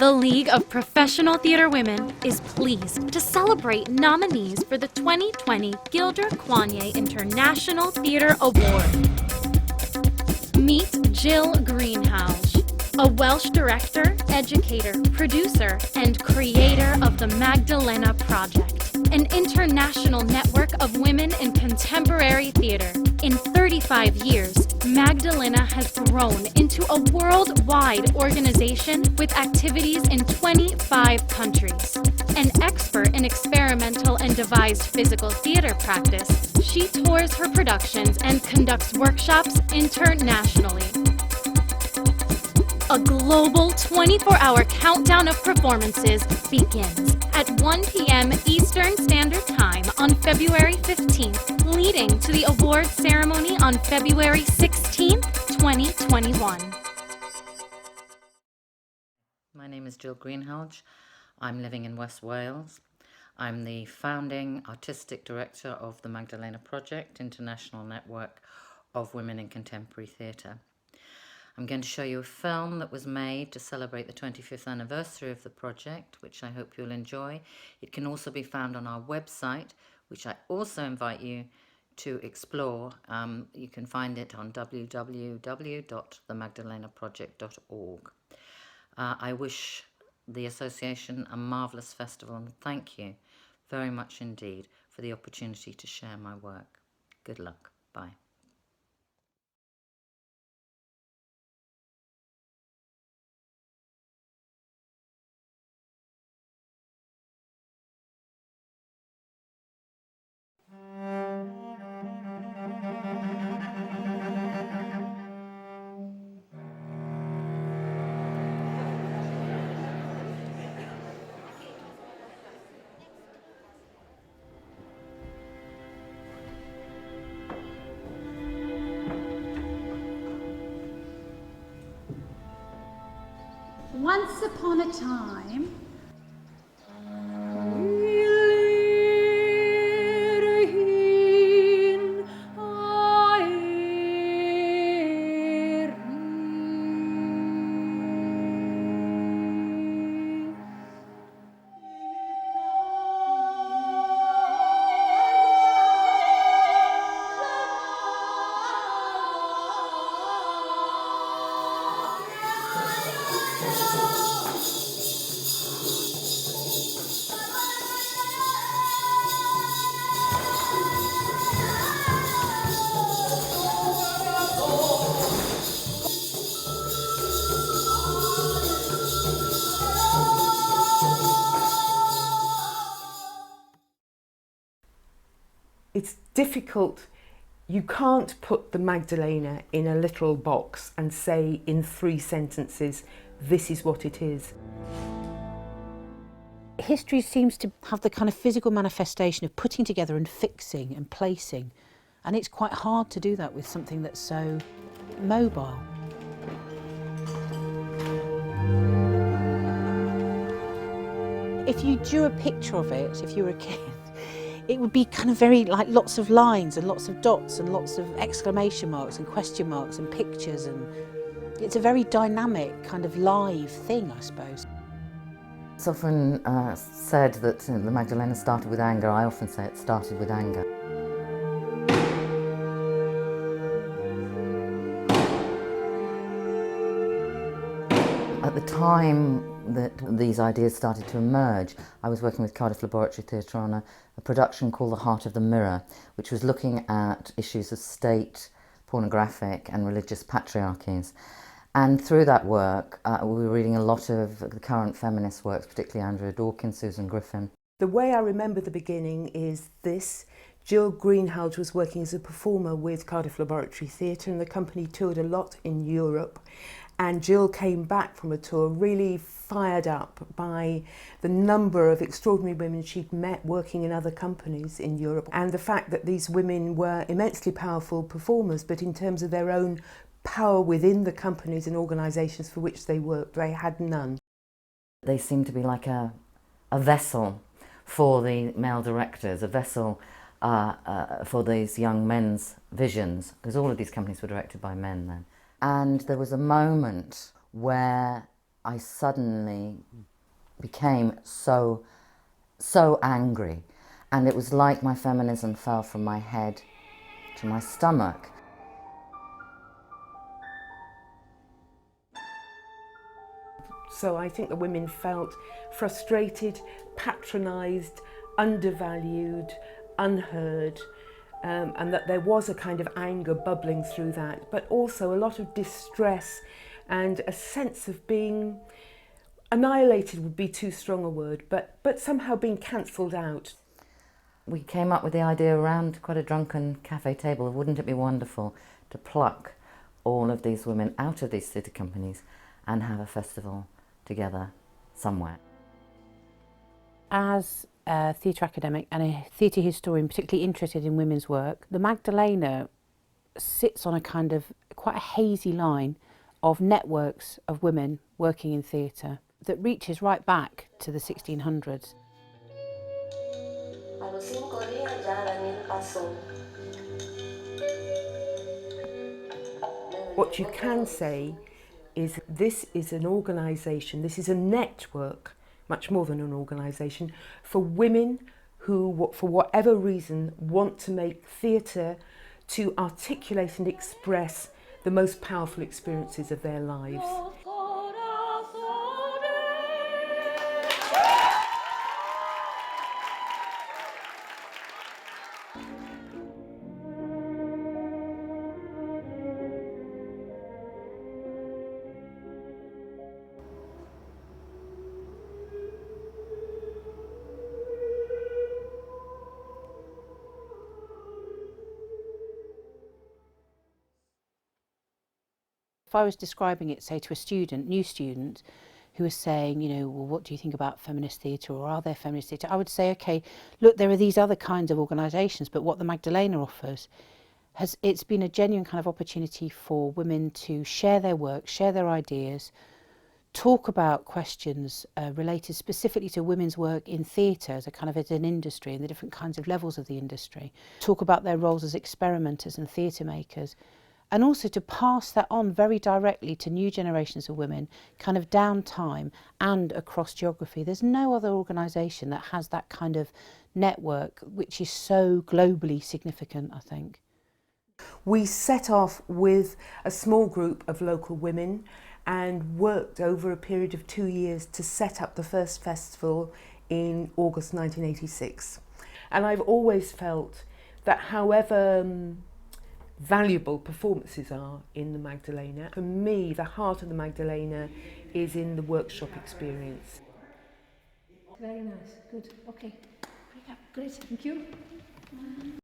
The League of Professional Theatre Women is pleased to celebrate nominees for the 2020 Gilder Coigney International Theatre Award. Meet Jill Greenhalgh, a Welsh director, educator, producer, and creator of the Magdalena Project, an international network of women in contemporary theatre. In 35 years, Magdalena has grown into a worldwide organization with activities in 25 countries. An expert in experimental and devised physical theater practice, she tours her productions and conducts workshops internationally. A global 24-hour countdown of performances begins at 1 p.m. Eastern Standard Time on February 15th, leading to the award ceremony on February 16th, 2021. My name is Jill Greenhalgh. I'm living in West Wales. I'm the founding artistic director of the Magdalena Project, international network of women in contemporary theatre. I'm going to show you a film that was made to celebrate the 25th anniversary of the project, which I hope you'll enjoy. It can also be found on our website, which I also invite you to explore. You can find it on www.themagdalenaproject.org. I wish the association a marvellous festival, and thank you very much indeed for the opportunity to share my work. Good luck. Bye. Once upon a time, it's difficult. You can't put the Magdalena in a little box and say in 3 sentences, this is what it is. History seems to have the kind of physical manifestation of putting together and fixing and placing, and it's quite hard to do that with something that's so mobile. If you drew a picture of it, if you were a kid, it would be kind of very like lots of lines and lots of dots and lots of exclamation marks and question marks and pictures, and it's a very dynamic kind of live thing, I suppose. It's often said that the Magdalena started with anger. I often say it started with anger. At the time that these ideas started to emerge, I was working with Cardiff Laboratory Theatre on a production called The Heart of the Mirror, which was looking at issues of state, pornographic and religious patriarchies. And through that work, we were reading a lot of the current feminist works, particularly Andrea Dawkins, Susan Griffin. The way I remember the beginning is this. Jill Greenhalgh was working as a performer with Cardiff Laboratory Theatre, and the company toured a lot in Europe. And Jill came back from a tour really fired up by the number of extraordinary women she'd met working in other companies in Europe, and the fact that these women were immensely powerful performers, but in terms of their own power within the companies and organisations for which they worked, they had none. They seemed to be like a vessel for the male directors, a vessel for these young men's visions, because all of these companies were directed by men then. And there was a moment where I suddenly became so angry, and it was like my feminism fell from my head to my stomach. So I think the women felt frustrated, patronised, undervalued, unheard, and that there was a kind of anger bubbling through that, but also a lot of distress and a sense of being annihilated would be too strong a word, but somehow being cancelled out. We came up with the idea around quite a drunken cafe table of, wouldn't it be wonderful to pluck all of these women out of these theatre companies and have a festival together somewhere. As a theatre academic and a theatre historian particularly interested in women's work, the Magdalena sits on a kind of quite a hazy line of networks of women working in theatre that reaches right back to the 1600s. What you can say is this is an organisation, this is a network, much more than an organisation, for women who, for whatever reason, want to make theatre to articulate and express the most powerful experiences of their lives. If I was describing it, say, to a student, new student, who was saying, you know, well, what do you think about feminist theatre, or are there feminist theatre? I would say, okay, look, there are these other kinds of organisations, but what the Magdalena offers it's been a genuine kind of opportunity for women to share their work, share their ideas, talk about questions related specifically to women's work in theatre as an industry and the different kinds of levels of the industry, talk about their roles as experimenters and theatre makers, and also to pass that on very directly to new generations of women, kind of down time and across geography. There's no other organisation that has that kind of network, which is so globally significant, I think. We set off with a small group of local women and worked over a period of 2 years to set up the first festival in August 1986. And I've always felt that however valuable performances are in the Magdalena, for me the heart of the Magdalena is in the workshop experience. Very nice, good, okay. Great, thank you.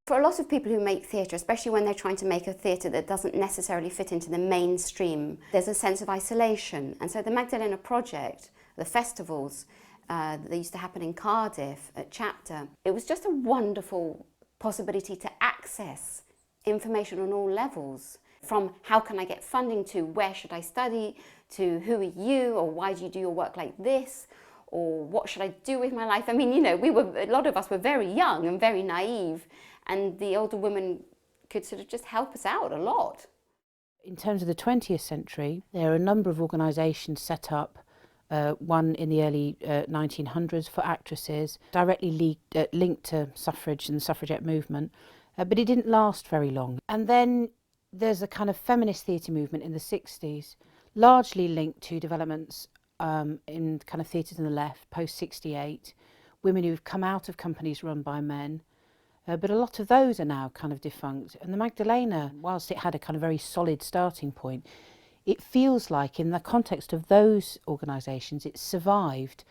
For a lot of people who make theatre, especially when they're trying to make a theatre that doesn't necessarily fit into the mainstream, there's a sense of isolation. And so the Magdalena project, the festivals that used to happen in Cardiff at Chapter, it was just a wonderful possibility to access information on all levels, from how can I get funding to where should I study, to who are you, or why do you do your work like this, or what should I do with my life? I mean, you know, a lot of us were very young and very naive, and the older women could sort of just help us out a lot. In terms of the 20th century, there are a number of organisations set up, one in the early 1900s for actresses, directly linked to suffrage and the suffragette movement, but it didn't last very long. And then there's a kind of feminist theatre movement in the 60s, largely linked to developments in kind of theatres in the left, post-68, women who've come out of companies run by men, but a lot of those are now kind of defunct. And the Magdalena, whilst it had a kind of very solid starting point, it feels like in the context of those organisations it survived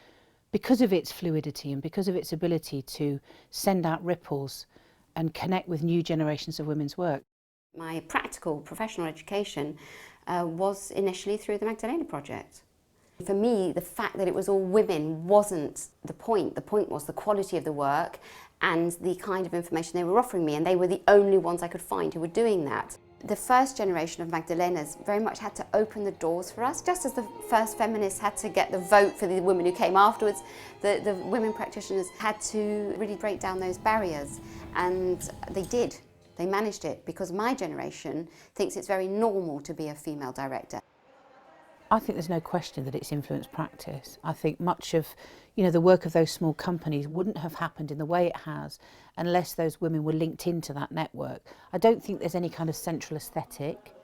because of its fluidity and because of its ability to send out ripples and connect with new generations of women's work. My practical professional education was initially through the Magdalena project. For me, the fact that it was all women wasn't the point. The point was the quality of the work and the kind of information they were offering me, and they were the only ones I could find who were doing that. The first generation of Magdalenas very much had to open the doors for us, just as the first feminists had to get the vote for the women who came afterwards. The women practitioners had to really break down those barriers, and they did. They managed it, because my generation thinks it's very normal to be a female director. I think there's no question that it's influenced practice. I think much of, the work of those small companies wouldn't have happened in the way it has unless those women were linked into that network. I don't think there's any kind of central aesthetic.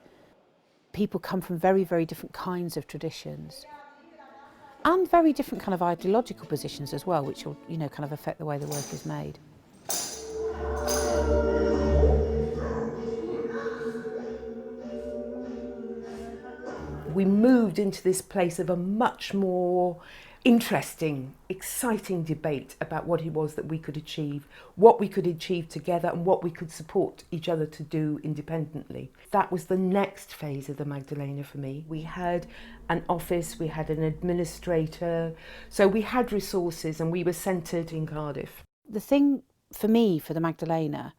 People come from very, very different kinds of traditions and very different kind of ideological positions as well, which will, kind of affect the way the work is made. We moved into this place of a much more interesting, exciting debate about what it was that we could achieve, what we could achieve together and what we could support each other to do independently. That was the next phase of the Magdalena for me. We had an office, we had an administrator, so we had resources and we were centred in Cardiff. The thing for me, for the Magdalena,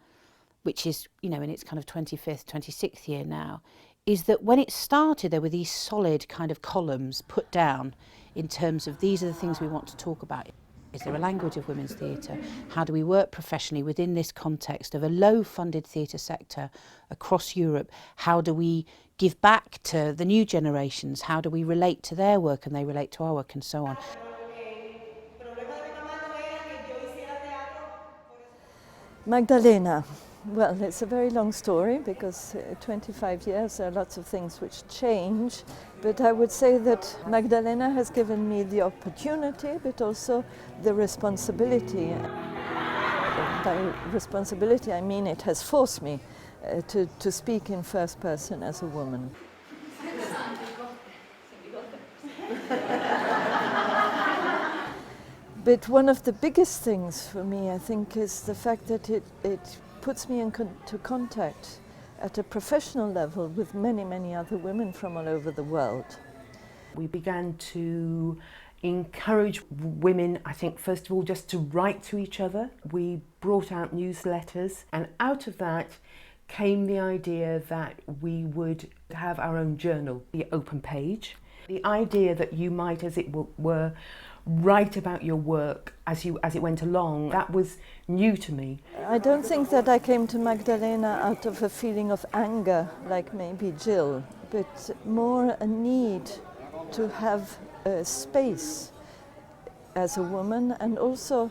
which is, in its kind of 25th, 26th year now, is that when it started there were these solid kind of columns put down in terms of these are the things we want to talk about. Is there a language of women's theatre? How do we work professionally within this context of a low-funded theatre sector across Europe? How do we give back to the new generations? How do we relate to their work and they relate to our work and so on? Magdalena. Well, it's a very long story because 25 years, there are lots of things which change. But I would say that Magdalena has given me the opportunity, but also the responsibility. By responsibility, I mean it has forced me to speak in first person as a woman. But one of the biggest things for me, I think, is the fact that it puts me into contact at a professional level with many, many other women from all over the world. We began to encourage women, I think, first of all, just to write to each other. We brought out newsletters, and out of that came the idea that we would have our own journal, the Open Page. The idea that you might, as it were, write about your work as it went along, that was new to me. I don't think that I came to Magdalena out of a feeling of anger, like maybe Jill, but more a need to have a space as a woman, and also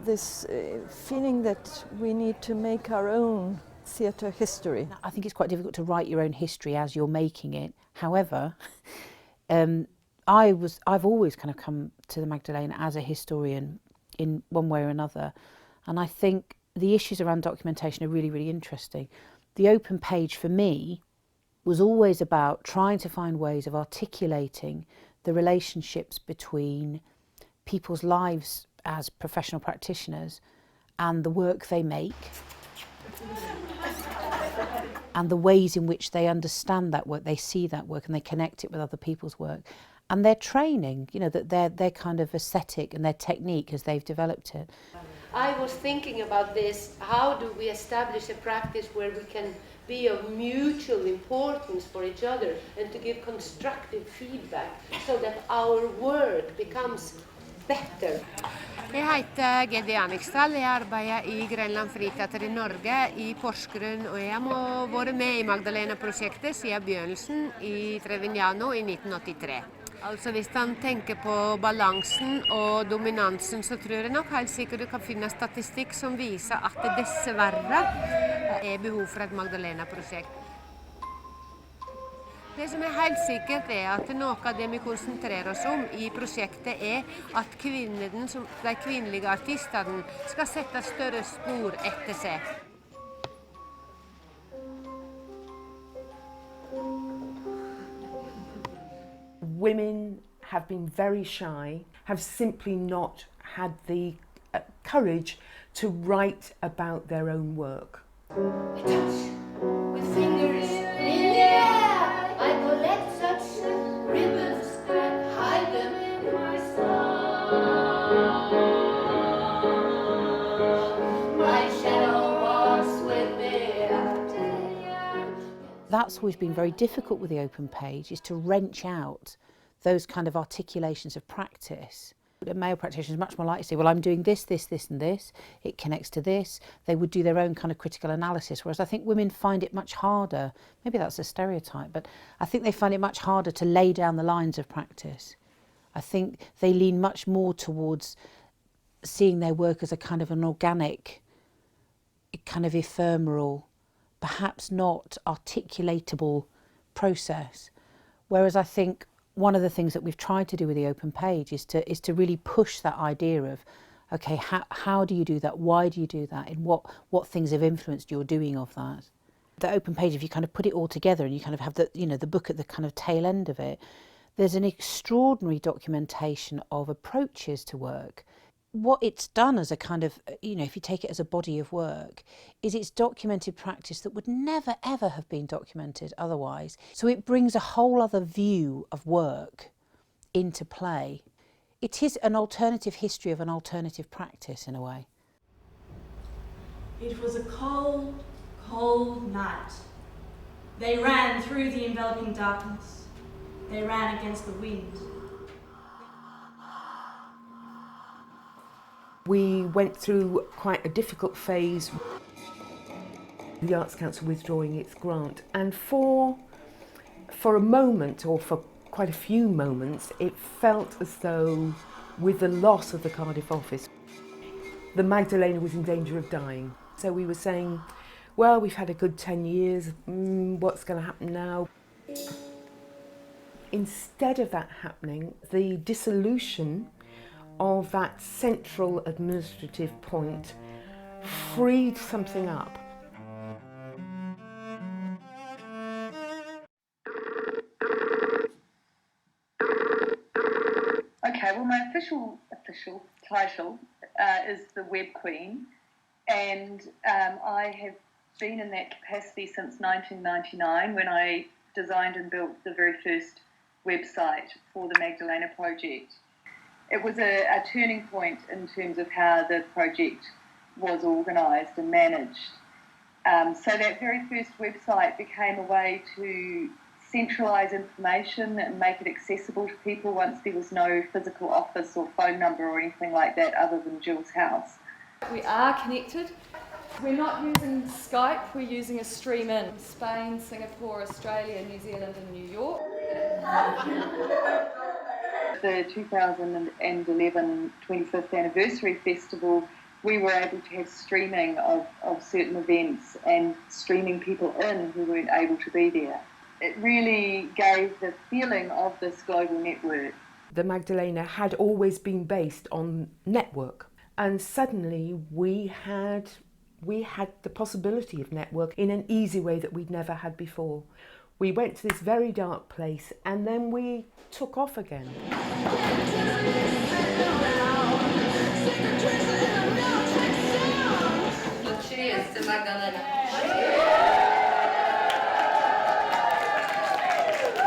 this feeling that we need to make our own theatre history. I think it's quite difficult to write your own history as you're making it. However, I've always kind of come to the Magdalena as a historian in one way or another, and I think the issues around documentation are really, really interesting. The Open Page for me was always about trying to find ways of articulating the relationships between people's lives as professional practitioners and the work they make and the ways in which they understand that work, they see that work and they connect it with other people's work. And their training, that their kind of aesthetic and their technique as they've developed it. I was thinking about this, how do we establish a practice where we can be of mutual importance for each other and to give constructive feedback so that our work becomes better. Jeg heter Gilder Janniksdal, jeg arbeider i Grenland Friteater i Norge, i Porsgrunn, og jeg må være med i Magdalena-prosjektet siden begynnelsen i Trevignano i 1983. Altså hvis man tenker på balansen og dominansen, så tror jeg nok helt sikkert du kan finne statistikk som viser at det dessverre er behov for et Magdalena-prosjekt. Det som er helt sikkert er at noe av det vi konsentrerer oss om i prosjektet er at de kvinnelige artistene skal sette større spor etter seg. Women have been very shy, have simply not had the courage to write about their own work. I touch with fingers in the air. I collect such ribbons and hide them in my soul. My shadow walks with me after. That's always been very difficult with the Open Page, is to wrench out those kind of articulations of practice A male practitioner is much more likely to say, well, I'm doing this, this, this and this, it connects to this. They would do their own kind of critical analysis, whereas I think women find it much harder, maybe that's a stereotype, but I think they find it much harder to lay down the lines of practice. I think they lean much more towards seeing their work as a kind of an organic, kind of ephemeral, perhaps not articulatable process. Whereas I think one of the things that we've tried to do with the open page is to really push that idea of, okay, how do you do that? Why do you do that? And what things have influenced your doing of that? The open page, if you kind of put it all together and you kind of have the, you know, the book at the kind of tail end of it, there's an extraordinary documentation of approaches to work. What it's done as a kind of, you know, if you take it as a body of work, is it's documented practice that would never ever have been documented otherwise. So it brings a whole other view of work into play. It is an alternative history of an alternative practice in a way. It was a cold, cold night. They ran through the enveloping darkness. They ran against the wind. We went through quite a difficult phase, the Arts Council withdrawing its grant, and for a moment, or for quite a few moments, it felt as though with the loss of the Cardiff office, the Magdalena was in danger of dying. So we were saying, well, we've had a good 10 years, what's going to happen now? Instead of that happening, the dissolution of that central administrative point freed something up. Okay, well, my official title is the Web Queen, and I have been in that capacity since 1999 when I designed and built the very first website for the Magdalena project. It was a turning point in terms of how the project was organised and managed. So that very first website became a way to centralise information and make it accessible to people once there was no physical office or phone number or anything like that other than Jill's house. We are connected. We're not using Skype, we're using a stream in Spain, Singapore, Australia, New Zealand and New York. The 2011 25th anniversary festival, we were able to have streaming of certain events and streaming people in who weren't able to be there. It really gave the feeling of this global network. The Magdalena had always been based on network, and suddenly we had the possibility of network in an easy way that we'd never had before. We went to this very dark place and then we took off again. Cheers to Magdalena.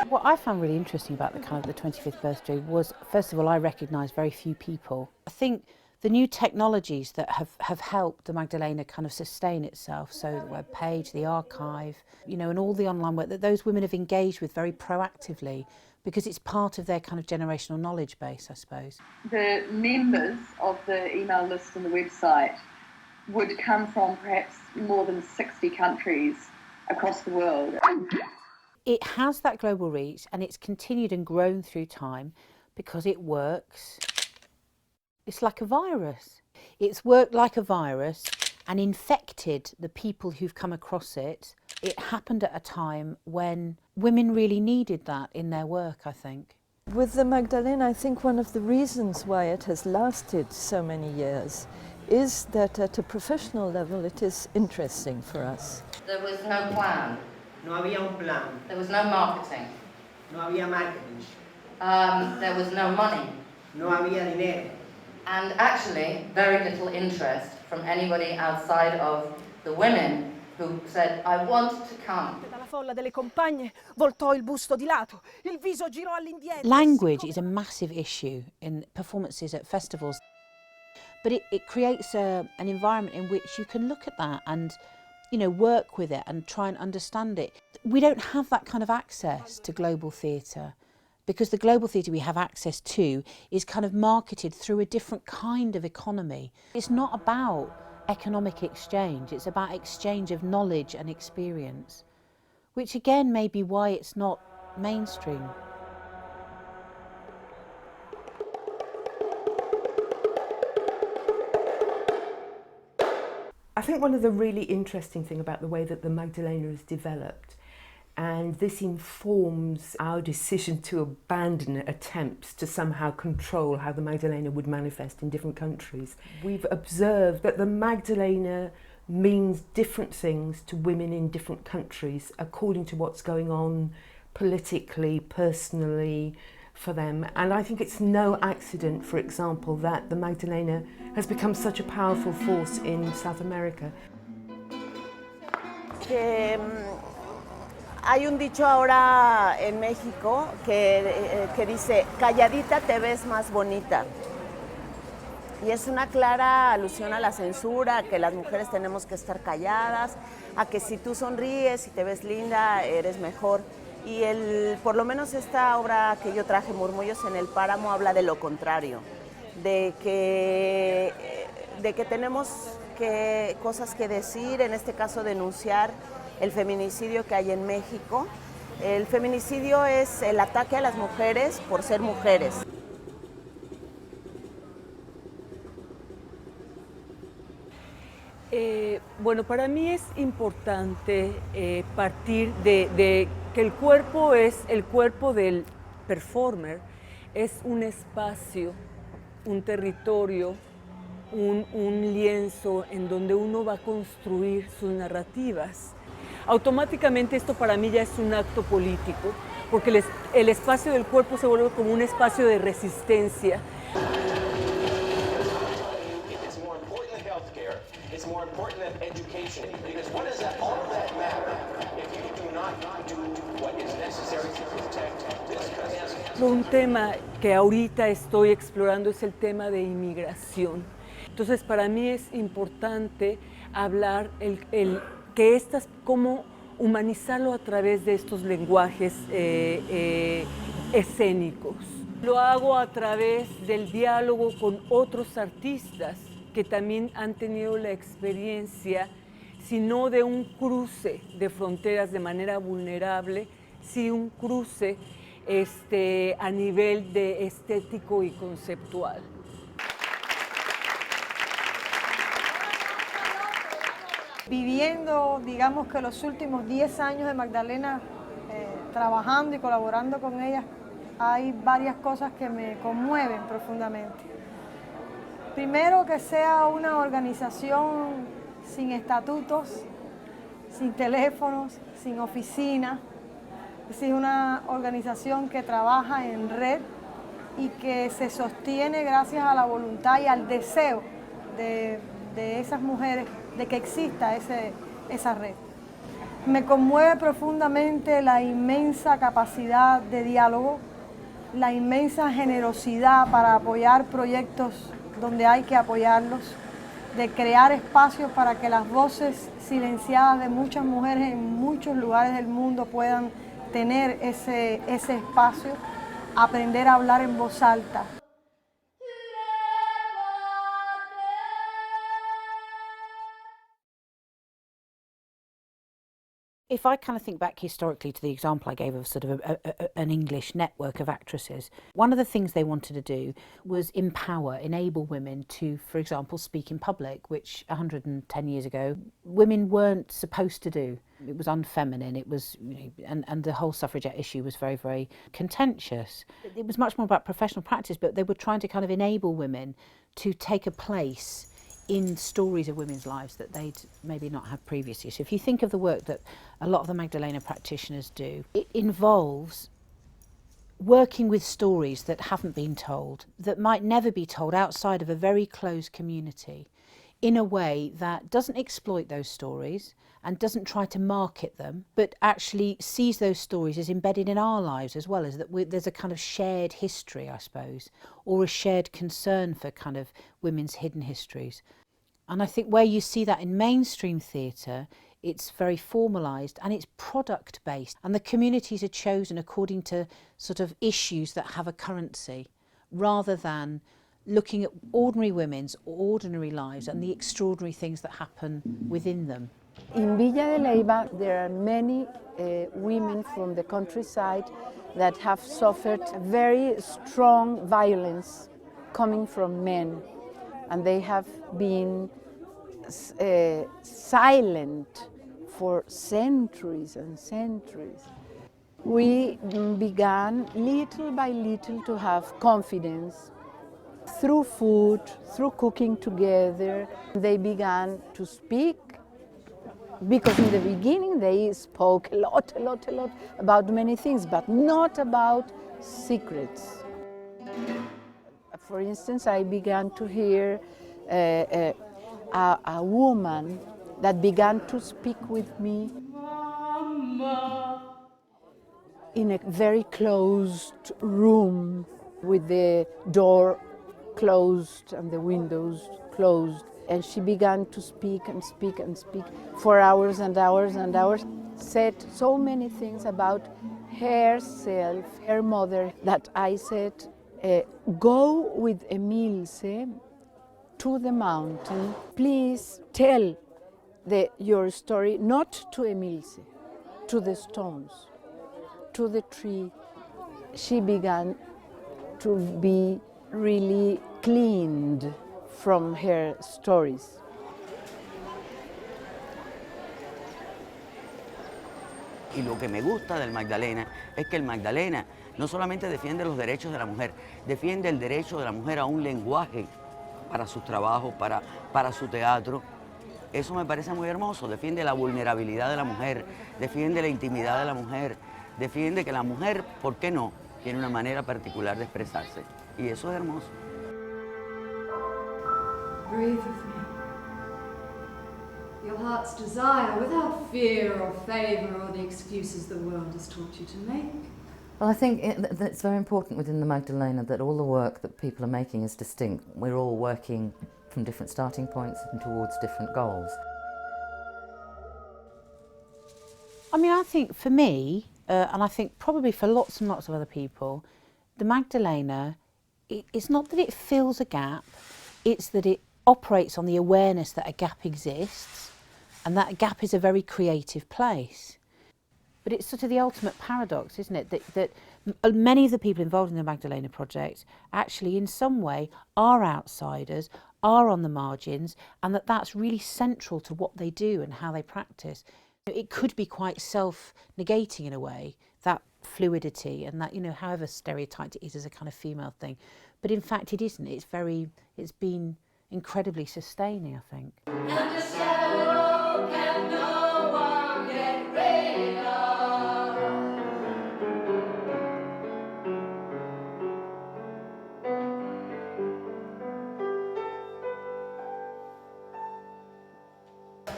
What I found really interesting about the kind of the 25th birthday was, first of all, I recognised very few people. I think the new technologies that have helped the Magdalena kind of sustain itself, so the web page, the archive, you know, and all the online work that those women have engaged with very proactively, because it's part of their kind of generational knowledge base, I suppose. The members of the email list and the website would come from perhaps more than 60 countries across the world. It has that global reach and it's continued and grown through time because it works. It's like a virus. It's worked like a virus and infected the people who've come across it. It happened at a time when women really needed that in their work, I think. With the Magdalena, I think one of the reasons why it has lasted so many years is that at a professional level it is interesting for us. There was no plan. No había un plan. There was no marketing. No había marketing. There was no money. No había dinero. And actually, very little interest from anybody outside of the women who said, I want to come. Language is a massive issue in performances at festivals, but it creates an environment in which you can look at that and, you know, work with it and try and understand it. We don't have that kind of access to global theatre because the global theatre we have access to is kind of marketed through a different kind of economy. It's not about economic exchange, it's about exchange of knowledge and experience, which again may be why it's not mainstream. I think one of the really interesting things about the way that the Magdalena is developed, and this informs our decision to abandon attempts to somehow control how the Magdalena would manifest in different countries. We've observed that the Magdalena means different things to women in different countries according to what's going on politically, personally for them. And I think it's no accident, for example, that the Magdalena has become such a powerful force in South America. Hay un dicho ahora en México que dice, calladita te ves más bonita. Y es una clara alusión a la censura, a que las mujeres tenemos que estar calladas, a que si tú sonríes y te ves linda, eres mejor. Y por lo menos esta obra que yo traje, Murmullos en el Páramo, habla de lo contrario, de que tenemos cosas que decir, en este caso denunciar el feminicidio que hay en México. El feminicidio es el ataque a las mujeres por ser mujeres. Bueno, para mí es importante partir de que el cuerpo es el cuerpo del performer, es un espacio, un territorio, un lienzo en donde uno va a construir sus narrativas. Automáticamente esto para mí ya es un acto político, porque el espacio del cuerpo se vuelve como un espacio de resistencia. Un tema que ahorita estoy explorando es el tema de inmigración. Entonces para mí es importante hablar cómo humanizarlo a través de estos lenguajes escénicos. Lo hago a través del diálogo con otros artistas que también han tenido la experiencia, si no de un cruce de fronteras de manera vulnerable, sí un cruce a nivel de estético y conceptual. Viviendo, digamos que los últimos 10 años de Magdalena, trabajando y colaborando con ella, hay varias cosas que me conmueven profundamente. Primero, que sea una organización sin estatutos, sin teléfonos, sin oficina. Es decir, una organización que trabaja en red y que se sostiene gracias a la voluntad y al deseo de esas mujeres de que exista esa red. Me conmueve profundamente la inmensa capacidad de diálogo, la inmensa generosidad para apoyar proyectos donde hay que apoyarlos, de crear espacios para que las voces silenciadas de muchas mujeres en muchos lugares del mundo puedan tener ese espacio, aprender a hablar en voz alta. If I kind of think back historically to the example I gave of sort of an English network of actresses, one of the things they wanted to do was enable women to, for example, speak in public, which 110 years ago women weren't supposed to do. It was unfeminine, it was, and the whole suffragette issue was very, very contentious. It was much more about professional practice, but they were trying to kind of enable women to take a place in stories of women's lives that they'd maybe not had previously. So if you think of the work that a lot of the Magdalena practitioners do, it involves working with stories that haven't been told, that might never be told outside of a very close community, in a way that doesn't exploit those stories and doesn't try to market them, but actually sees those stories as embedded in our lives as well, as that there's a kind of shared history, I suppose, or a shared concern for kind of women's hidden histories. And I think where you see that in mainstream theatre It's very formalised and it's product based, and the communities are chosen according to sort of issues that have a currency, rather than looking at ordinary women's ordinary lives and the extraordinary things that happen within them. In Villa de Leyva there are many women from the countryside that have suffered very strong violence coming from men, and they have been silent for centuries and centuries. We began little by little to have confidence through food, through cooking together. They began to speak, because in the beginning they spoke a lot about many things, but not about secrets. For instance, I began to hear a woman that began to speak with me in a very closed room with the door closed and the windows closed, and she began to speak and speak and speak for hours and hours and hours, said so many things about herself, her mother, that I said, go with Emilce to the mountain, please tell your story, not to Emilce, to the stones, to the tree. She began to be really cleaned from her stories. Y lo que me gusta del Magdalena es que el Magdalena no solamente defiende los derechos de la mujer, defiende el derecho de la mujer a un lenguaje para sus trabajos, para su teatro. Eso me parece muy hermoso, defiende la vulnerabilidad de la mujer, defiende la intimidad de la mujer, defiende que la mujer, ¿por qué no?, tiene una manera particular de expresarse. Y eso es hermoso. Breathe with me. Your heart's desire without fear or favour or the excuses the world has taught you to make. Well, I think it's very important within the Magdalena that all the work that people are making is distinct. We're all working from different starting points and towards different goals. I mean, I think for me, and I think probably for lots and lots of other people, the Magdalena, it's not that it fills a gap, it's that it operates on the awareness that a gap exists, and that gap is a very creative place. But it's sort of the ultimate paradox, isn't it, that many of the people involved in the Magdalena project actually in some way are outsiders, are on the margins, and that's really central to what they do and how they practice. It could be quite self-negating in a way, that fluidity and that, you know, however stereotyped it is as a kind of female thing. But in fact it isn't. It's been incredibly sustaining, I think. And the shadow can no one get rid of.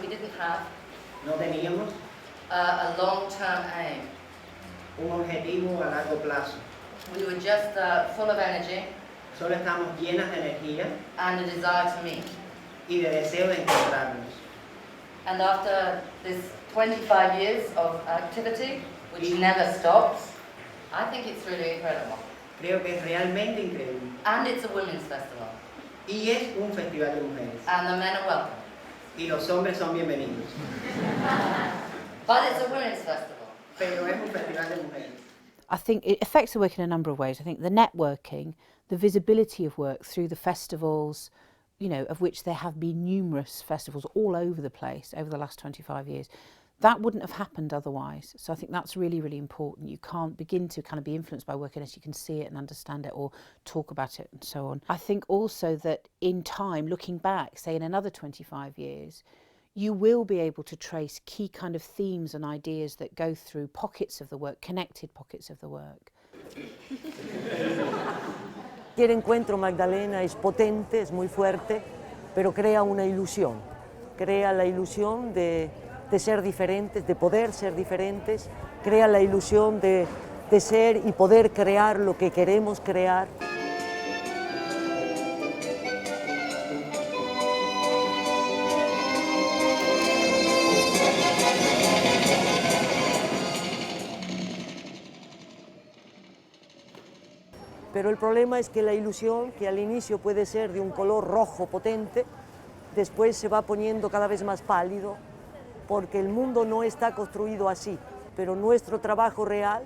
We didn't have No teníamos a long-term aim. un objetivo a largo plazo. We were just full of energy. Solo estamos llenas de energía and a desire to meet. y de deseo de encontrarnos. And after this 25 years of activity, which never stops, I think it's really incredible. Creo que es realmente increíble. And it's a women's festival. Y es un festival de mujeres. And the men are welcome. Y los hombres son bienvenidos. But it's a women's festival. Pero es un festival de mujeres. I think it affects the work in a number of ways. I think the networking, the visibility of work through the festivals, you know, of which there have been numerous festivals all over the place over the last 25 years, that wouldn't have happened otherwise. So I think that's really, really important. You can't begin to kind of be influenced by work unless you can see it and understand it or talk about it and so on. I think also that in time, looking back, say in another 25 years, you will be able to trace key kind of themes and ideas that go through pockets of the work, connected pockets of the work. El encuentro Magdalena es potente, es muy fuerte, pero crea una ilusión. Crea la ilusión de ser diferentes, de poder ser diferentes, crea la ilusión de ser y poder crear lo que queremos crear. Pero el problema es que la ilusión, que al inicio puede ser de un color rojo potente, después se va poniendo cada vez más pálido, porque el mundo no está construido así. Pero nuestro trabajo real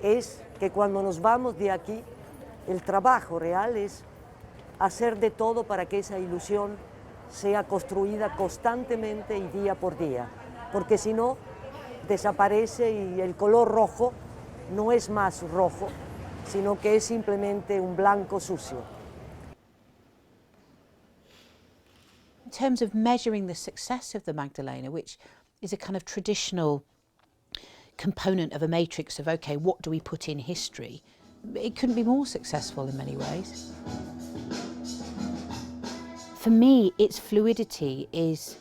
es que cuando nos vamos de aquí, el trabajo real es hacer de todo para que esa ilusión sea construida constantemente y día por día, porque si no, desaparece y el color rojo no es más rojo, sino que es simplemente un blanco sucio. In terms of measuring the success of the Magdalena, which is a kind of traditional component of a matrix of, okay, what do we put in history? It couldn't be more successful in many ways. For me, its fluidity is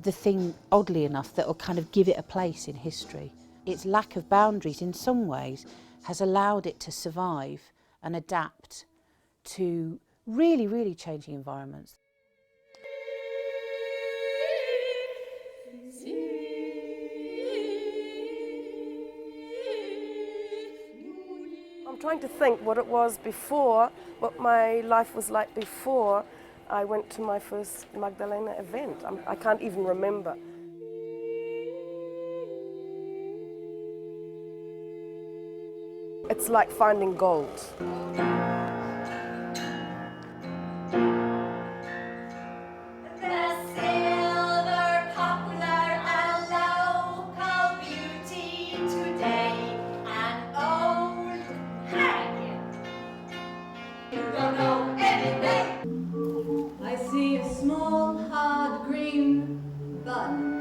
the thing, oddly enough, that will kind of give it a place in history. Its lack of boundaries, in some ways, has allowed it to survive and adapt to really, really changing environments. I'm trying to think what it was before, what my life was like before I went to my first Magdalena event. I can't even remember. It's like finding gold. I see a small, hard green bud.